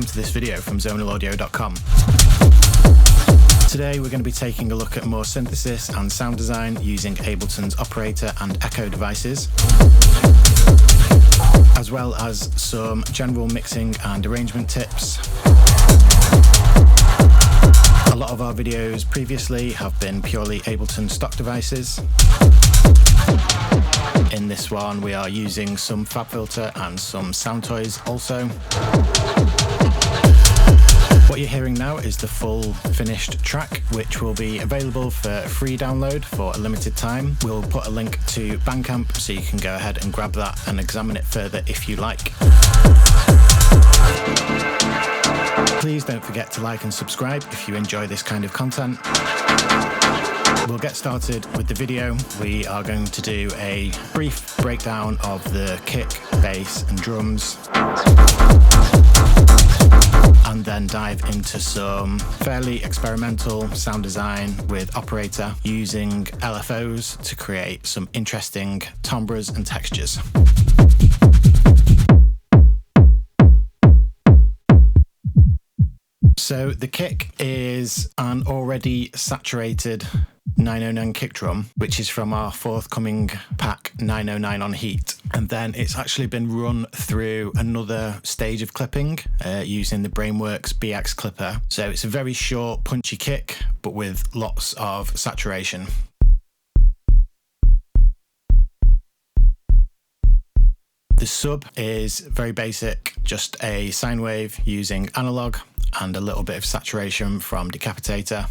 welcome to this video from zonalaudio.com. Today we're going to be taking a look at more synthesis and sound design using Ableton's operator and echo devices, as well as some general mixing and arrangement tips. A lot of our videos previously have been purely Ableton stock devices. In this one we are using some FabFilter and some sound toys also. What you're hearing now is the full finished track, which will be available for free download for a limited time. We'll put a link to Bandcamp so you can go ahead and grab that and examine it further if you like. Please don't forget to like and subscribe if you enjoy this kind of content. We'll get started with the video. We are going to do a brief breakdown of the kick, bass and drums, and then dive into some fairly experimental sound design with operator using LFOs to create some interesting timbres and textures. So the kick is an already saturated 909 kick drum, which is from our forthcoming pack 909 on Heat. And then it's actually been run through another stage of clipping using the Brainworks BX clipper. So it's a very short, punchy kick, but with lots of saturation. The sub is very basic, just a sine wave using analog and a little bit of saturation from Decapitator.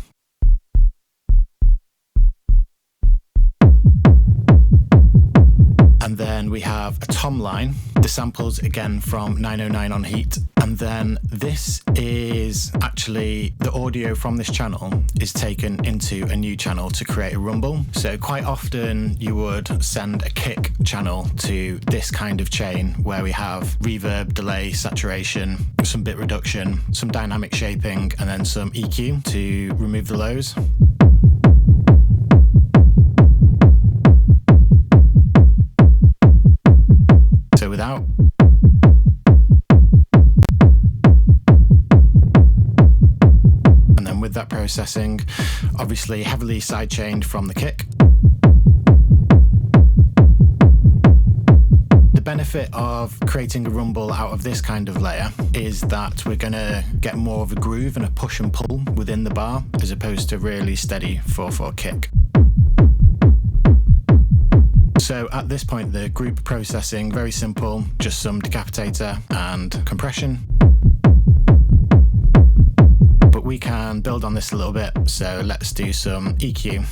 And then we have a tom line. The samples again from 909 on Heat. And then this is actually the audio from this channel is taken into a new channel to create a rumble. So quite often you would send a kick channel to this kind of chain where we have reverb, delay, saturation, some bit reduction, some dynamic shaping, and then some EQ to remove the lows. So without. And then with that processing, obviously heavily sidechained from the kick. The benefit of creating a rumble out of this kind of layer is that we're going to get more of a groove and a push and pull within the bar, as opposed to really steady 4/4 kick. So at this point, the group processing, very simple, just some Decapitator and compression. But we can build on this a little bit, so let's do some EQ.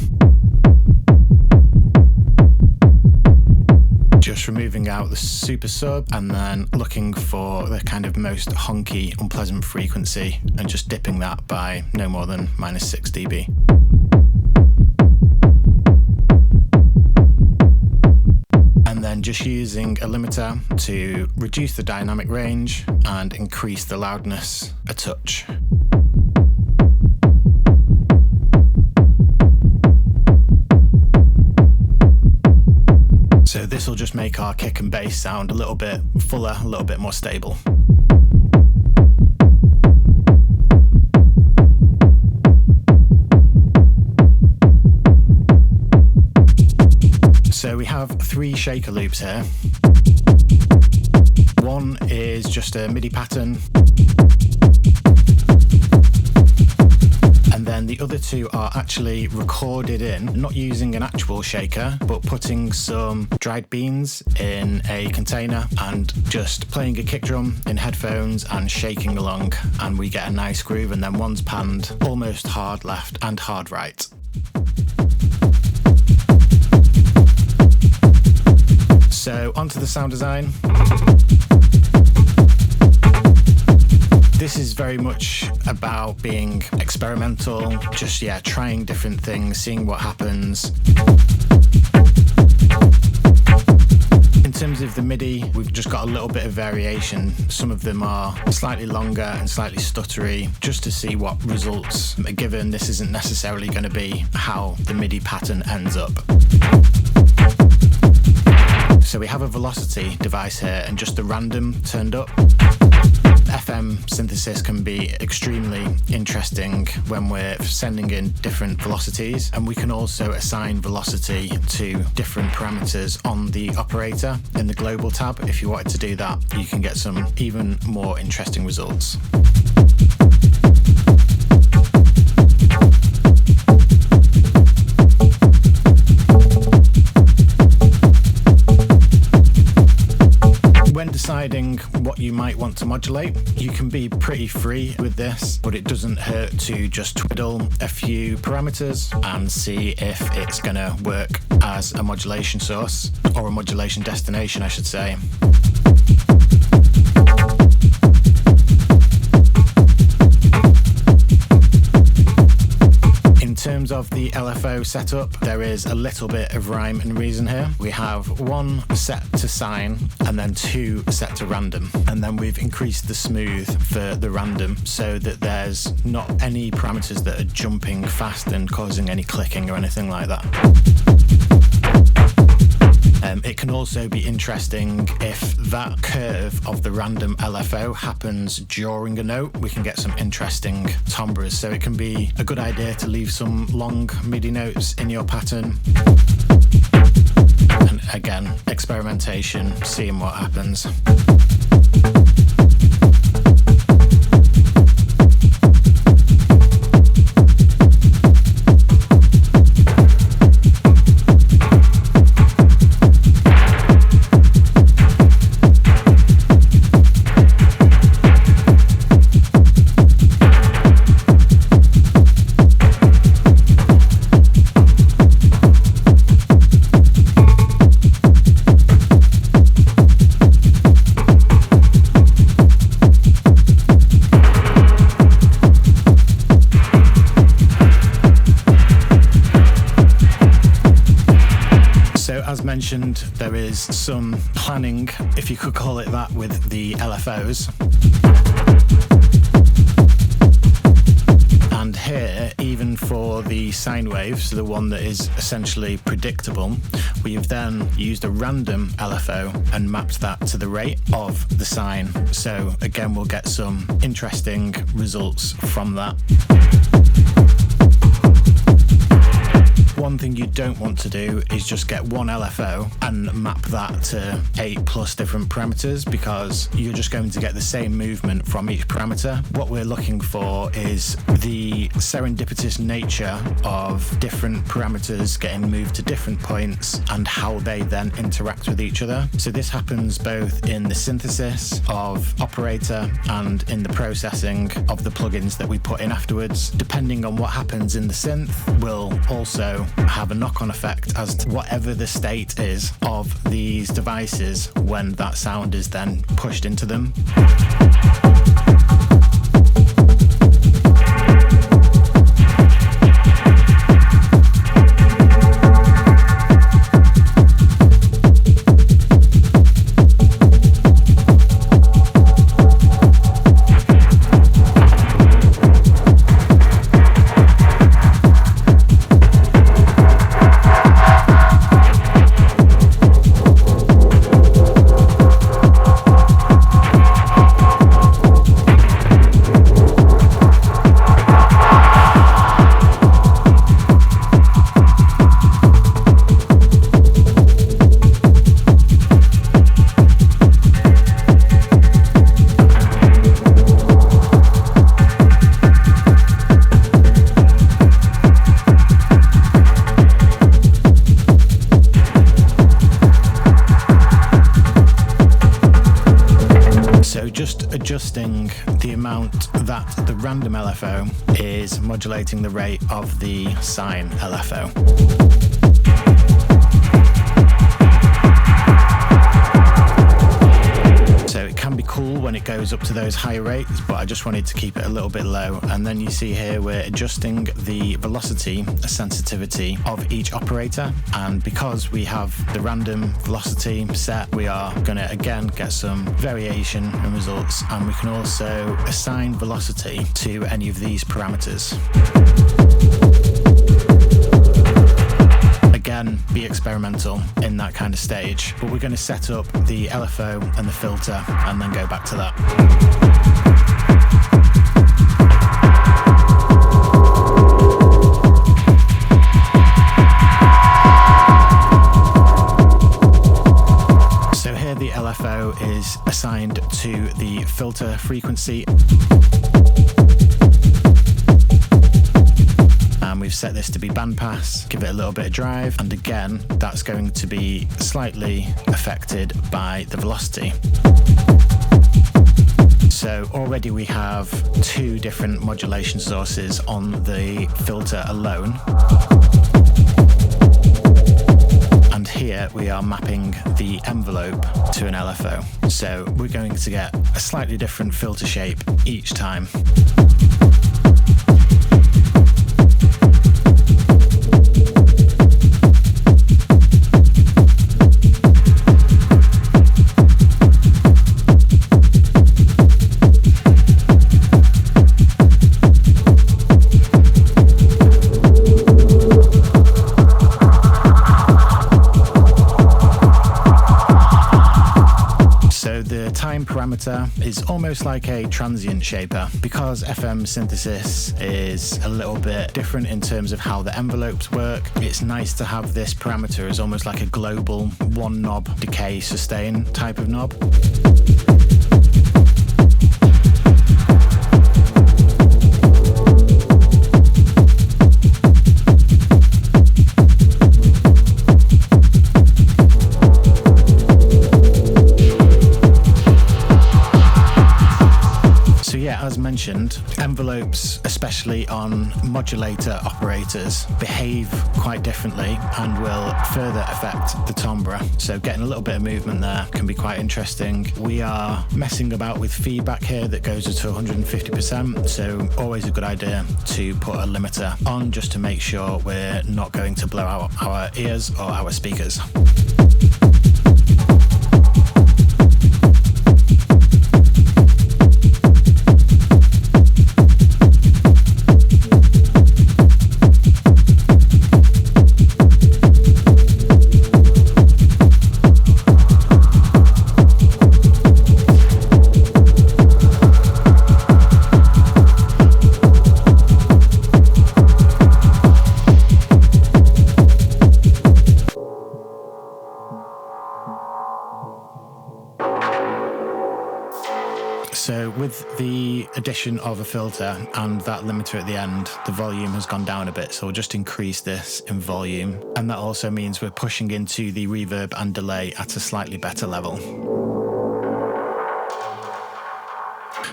Just removing out the super sub and then looking for the kind of most honky, unpleasant frequency and just dipping that by no more than -6 dB. And then just using a limiter to reduce the dynamic range and increase the loudness a touch. So this will just make our kick and bass sound a little bit fuller, a little bit more stable. So we have 3 shaker loops here. One is just a MIDI pattern. And then the other 2 are actually recorded in, not using an actual shaker, but putting some dried beans in a container and just playing a kick drum in headphones and shaking along, and we get a nice groove. And then one's panned almost hard left and hard right. So onto the sound design. This is very much about being experimental, just trying different things, seeing what happens. In terms of the MIDI, we've just got a little bit of variation. Some of them are slightly longer and slightly stuttery, just to see what results are given. This isn't necessarily going to be how the MIDI pattern ends up. So we have a velocity device here and just the random turned up. FM synthesis can be extremely interesting when we're sending in different velocities, and we can also assign velocity to different parameters on the operator in the global tab. If you wanted to do that, you can get some even more interesting results. When deciding what you might want to modulate, you can be pretty free with this, but it doesn't hurt to just twiddle a few parameters and see if it's going to work as a modulation source, or a modulation destination, I should say. In terms of the LFO setup, there is a little bit of rhyme and reason here. We have one set to sine and then two set to random. And then we've increased the smooth for the random so that there's not any parameters that are jumping fast and causing any clicking or anything like that. It can also be interesting if that curve of the random LFO happens during a note. We can get some interesting timbres, so it can be a good idea to leave some long MIDI notes in your pattern. And again, experimentation, seeing what happens. As mentioned, there is some planning, if you could call it that, with the LFOs. And here, even for the sine waves, the one that is essentially predictable, we have then used a random LFO and mapped that to the rate of the sine. So again, we'll get some interesting results from that. One thing you don't want to do is just get one LFO and map that to 8+ different parameters, because you're just going to get the same movement from each parameter. What we're looking for is the serendipitous nature of different parameters getting moved to different points and how they then interact with each other. So this happens both in the synthesis of operator and in the processing of the plugins that we put in afterwards. Depending on what happens in the synth will also have a knock-on effect as to whatever the state is of these devices when that sound is then pushed into them. Just adjusting the amount that the random LFO is modulating the rate of the sine LFO. So it can be cool when it goes up to those higher rates, but I just wanted to keep it a little bit low. And then you see here we're adjusting the velocity sensitivity of each operator, and because we have the random velocity set, we are going to again get some variation in results, and we can also assign velocity to any of these parameters. Again, be experimental in that kind of stage, but we're going to set up the LFO and the filter and then go back to that. assigned to the filter frequency. And we've set this to be bandpass, give it a little bit of drive, and again, that's going to be slightly affected by the velocity. So already we have 2 different modulation sources on the filter alone. And here we are mapping the envelope to an LFO. So we're going to get a slightly different filter shape each time. Parameter is almost like a transient shaper. Because FM synthesis is a little bit different in terms of how the envelopes work, it's nice to have this parameter as almost like a global one knob decay sustain type of knob. As mentioned, envelopes, especially on modulator operators, behave quite differently and will further affect the timbre. So getting a little bit of movement there can be quite interesting. We are messing about with feedback here that goes to 150%, so always a good idea to put a limiter on just to make sure we're not going to blow out our ears or our speakers. So with the addition of a filter and that limiter at the end, the volume has gone down a bit, so we'll just increase this in volume. And that also means we're pushing into the reverb and delay at a slightly better level.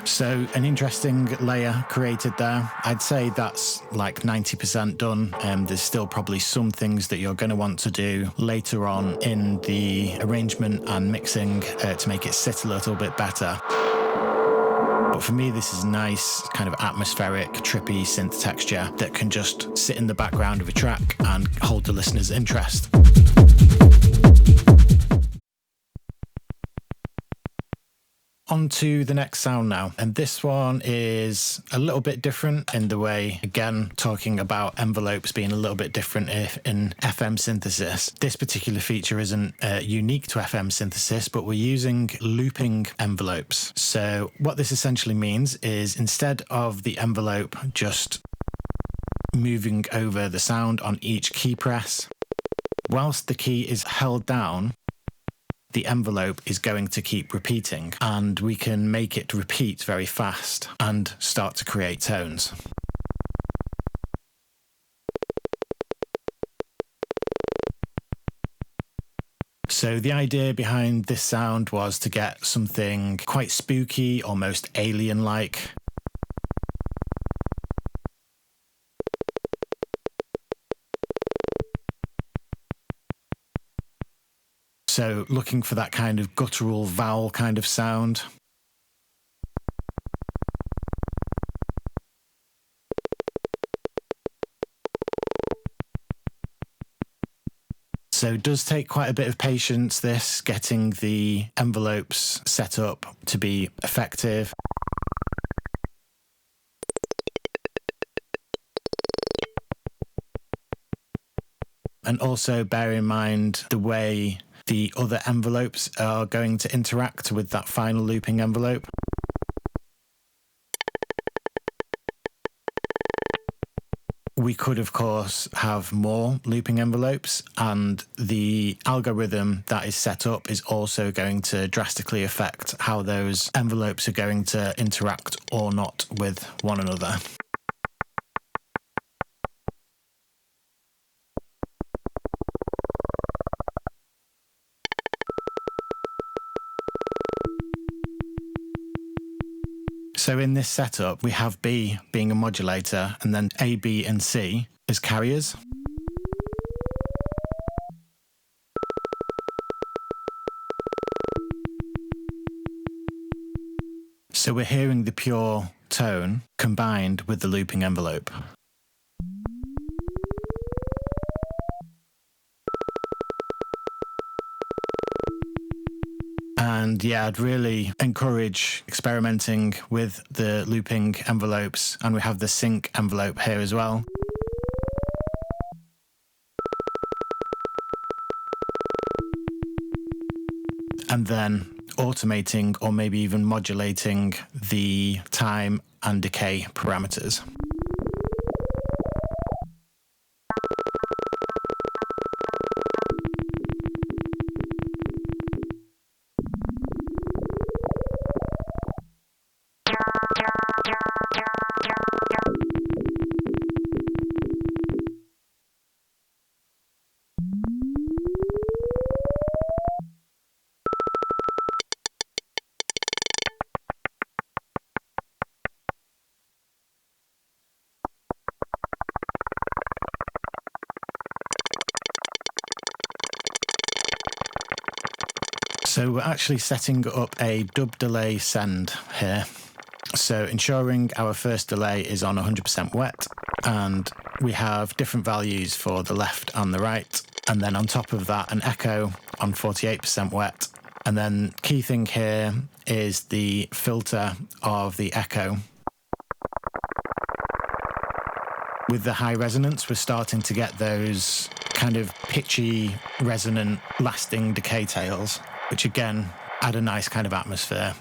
So an interesting layer created there. I'd say that's like 90% done. There's still probably some things that you're going to want to do later on in the arrangement and mixing to make it sit a little bit better. But for me, this is nice, kind of atmospheric, trippy synth texture that can just sit in the background of a track and hold the listener's interest. On to the next sound now, and this one is a little bit different in the way, again, talking about envelopes being a little bit different in FM synthesis. This particular feature isn't unique to FM synthesis, but we're using looping envelopes. So what this essentially means is instead of the envelope just moving over the sound on each key press, whilst the key is held down, the envelope is going to keep repeating, and we can make it repeat very fast and start to create tones. So the idea behind this sound was to get something quite spooky, almost alien-like. So looking for that kind of guttural vowel kind of sound. So it does take quite a bit of patience, this, getting the envelopes set up to be effective. And also bear in mind the way the other envelopes are going to interact with that final looping envelope. we could, of course, have more looping envelopes, and the algorithm that is set up is also going to drastically affect how those envelopes are going to interact or not with one another. So in this setup, we have B being a modulator and then A, B and C as carriers. So we're hearing the pure tone combined with the looping envelope. And yeah, I'd really encourage experimenting with the looping envelopes, and we have the sync envelope here as well. And then automating or maybe even modulating the time and decay parameters. So we're actually setting up a dub delay send here. So ensuring our first delay is on 100% wet, and we have different values for the left and the right. And then on top of that, an echo on 48% wet. And then key thing here is the filter of the echo. With the high resonance, we're starting to get those kind of pitchy, resonant, lasting decay tails, which again add a nice kind of atmosphere.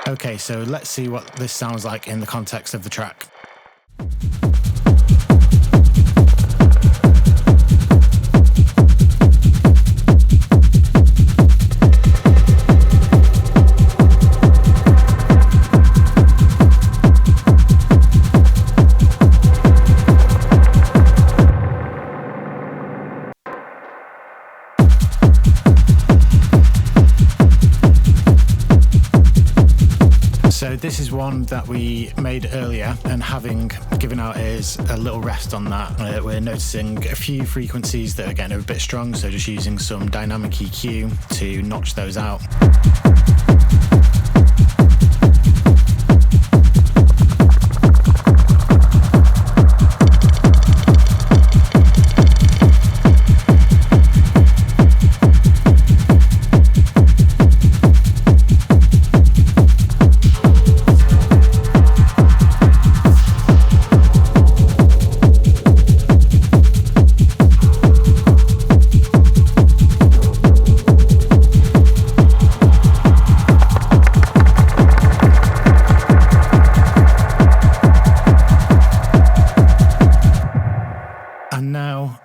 Okay, so let's see what this sounds like in the context of the track. So this is one that we made earlier, and having given our ears a little rest on that, we're noticing a few frequencies that are getting a bit strong, so just using some dynamic EQ to notch those out.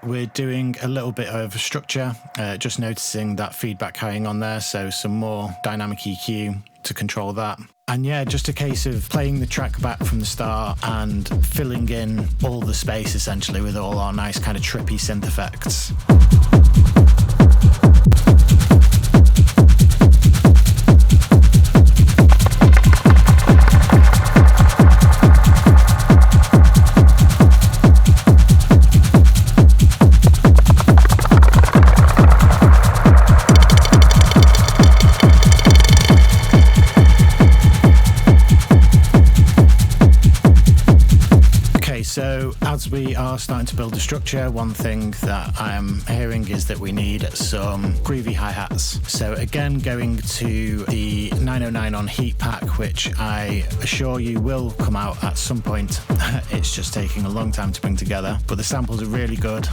We're doing a little bit of structure, just noticing that feedback carrying on there, so some more dynamic EQ to control that. And yeah, just a case of playing the track back from the start and filling in all the space essentially with all our nice kind of trippy synth effects. So So as we are starting to build a structure, one thing that I am hearing is that we need some groovy hi-hats. So again, going to the 909 on Heat Pack, which I assure you will come out at some point. It's just taking a long time to bring together, but the samples are really good.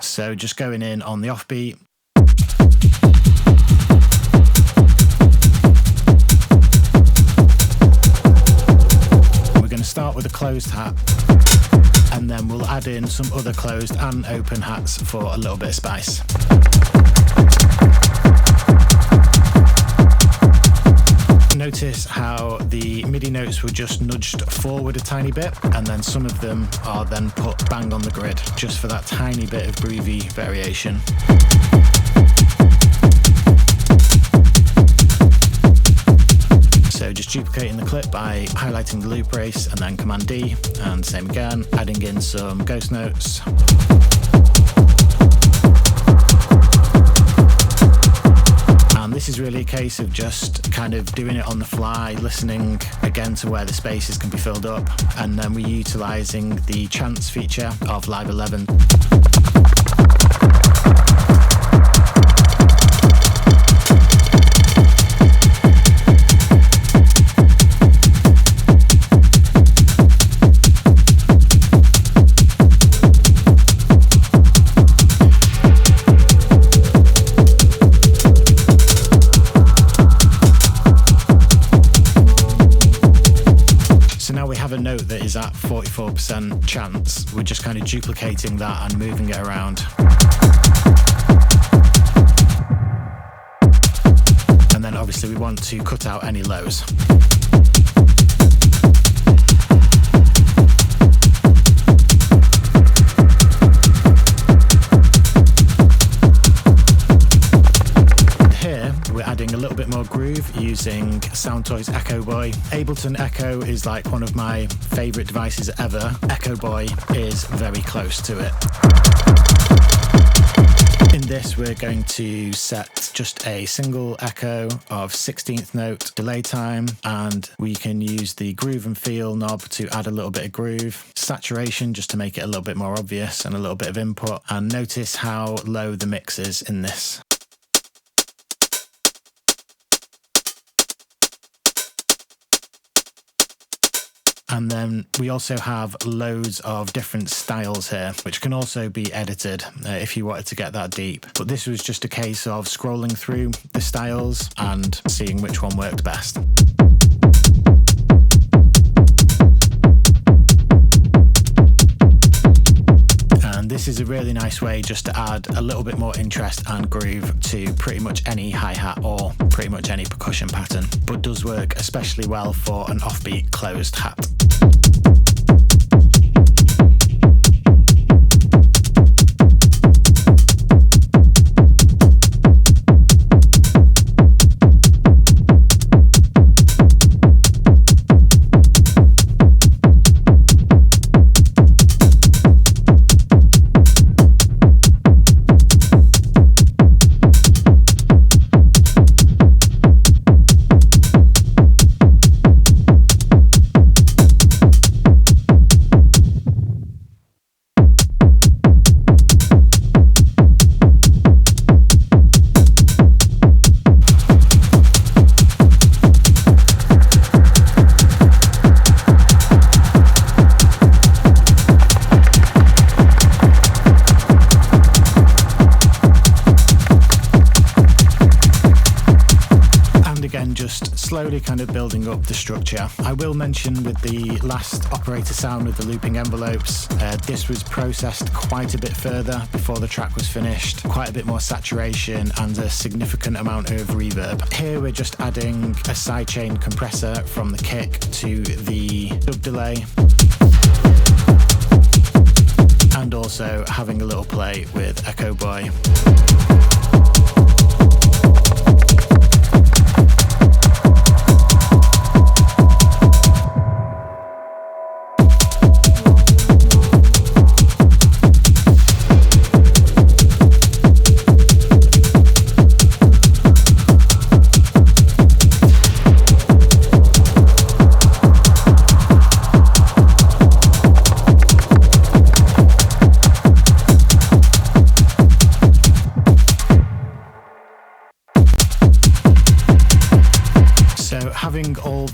So just going in on the offbeat. We're going to start with a closed hat, and then we'll add in some other closed and open hats for a little bit of spice. Notice how the MIDI notes were just nudged forward a tiny bit, and then some of them are then put bang on the grid, just for that tiny bit of groovy variation. So just duplicating the clip by highlighting the loop race and then Command D, and same again, adding in some ghost notes. And this is really a case of just kind of doing it on the fly, listening again to where the spaces can be filled up, and then we're utilising the chance feature of Live 11. A note that is at 44% chance. We're just kind of duplicating that and moving it around. And then obviously we want to cut out any lows. Adding a little bit more groove using Soundtoys Echo Boy. Ableton Echo is like one of my favourite devices ever. Echo Boy is very close to it. In this we're going to set just a single echo of 16th note delay time, and we can use the groove and feel knob to add a little bit of groove. Saturation just to make it a little bit more obvious, and a little bit of input. And notice how low the mix is in this. And then we also have loads of different styles here, which can also be edited if you wanted to get that deep. But this was just a case of scrolling through the styles and seeing which one worked best. And this is a really nice way just to add a little bit more interest and groove to pretty much any hi-hat or pretty much any percussion pattern, but does work especially well for an offbeat closed hat. Just slowly kind of building up the structure. I will mention with the last operator sound with the looping envelopes, this was processed quite a bit further before the track was finished, quite a bit more saturation and a significant amount of reverb. Here we're just adding a sidechain compressor from the kick to the dub delay, and also having a little play with Echo Boy.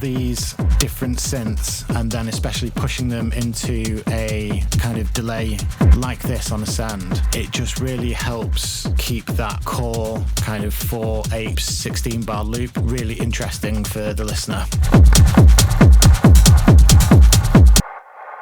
these different synths and then especially pushing them into a kind of delay like this on a send, it just really helps keep that core kind of 4/8 16 bar loop really interesting for the listener.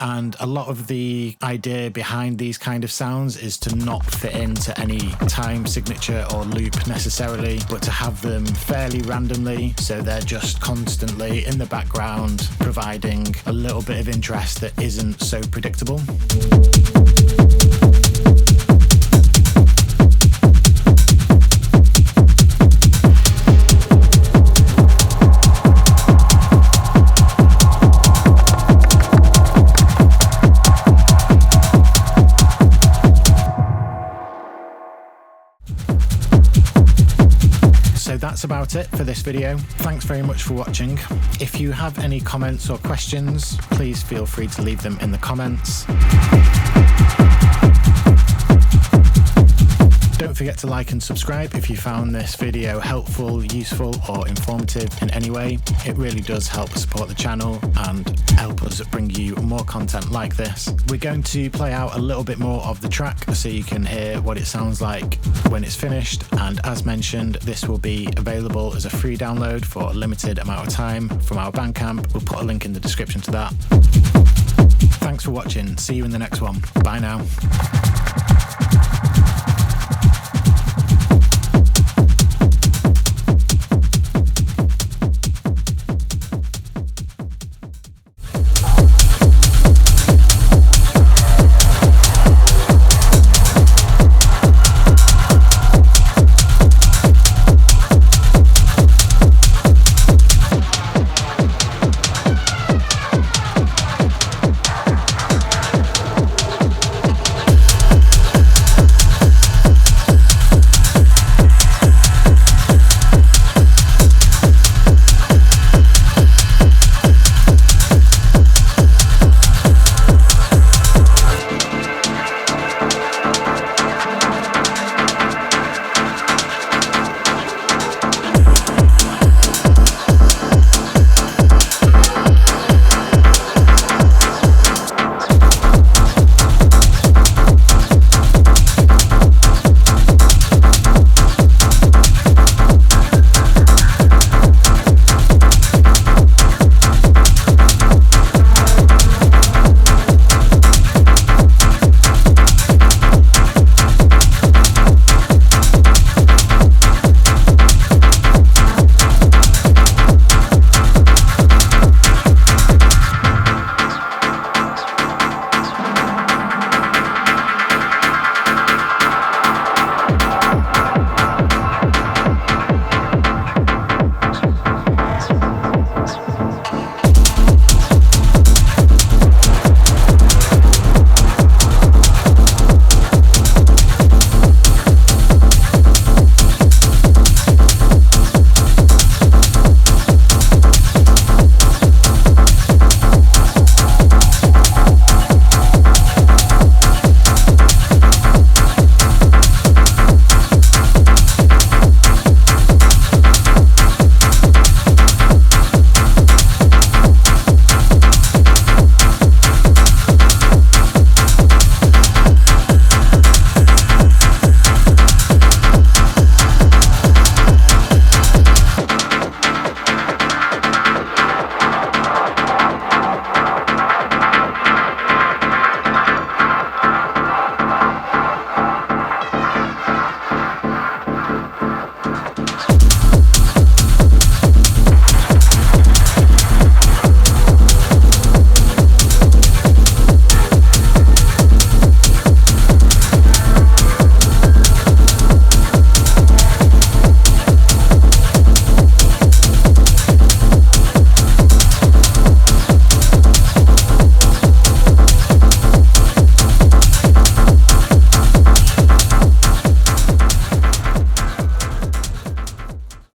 And a lot of the idea behind these kind of sounds is to not fit into any time signature or loop necessarily, but to have them fairly randomly, so they're just constantly in the background providing a little bit of interest that isn't so predictable. So that's about it for this video. Thanks very much for watching. If you have any comments or questions, please feel free to leave them in the comments. Don't forget to like and subscribe if you found this video helpful, useful, or informative in any way. It really does help support the channel and help us bring you more content like this. We're going to play out a little bit more of the track so you can hear what it sounds like when it's finished. And as mentioned, this will be available as a free download for a limited amount of time from our Bandcamp. We'll put a link in the description to that. Thanks for watching. See you in the next one. Bye now.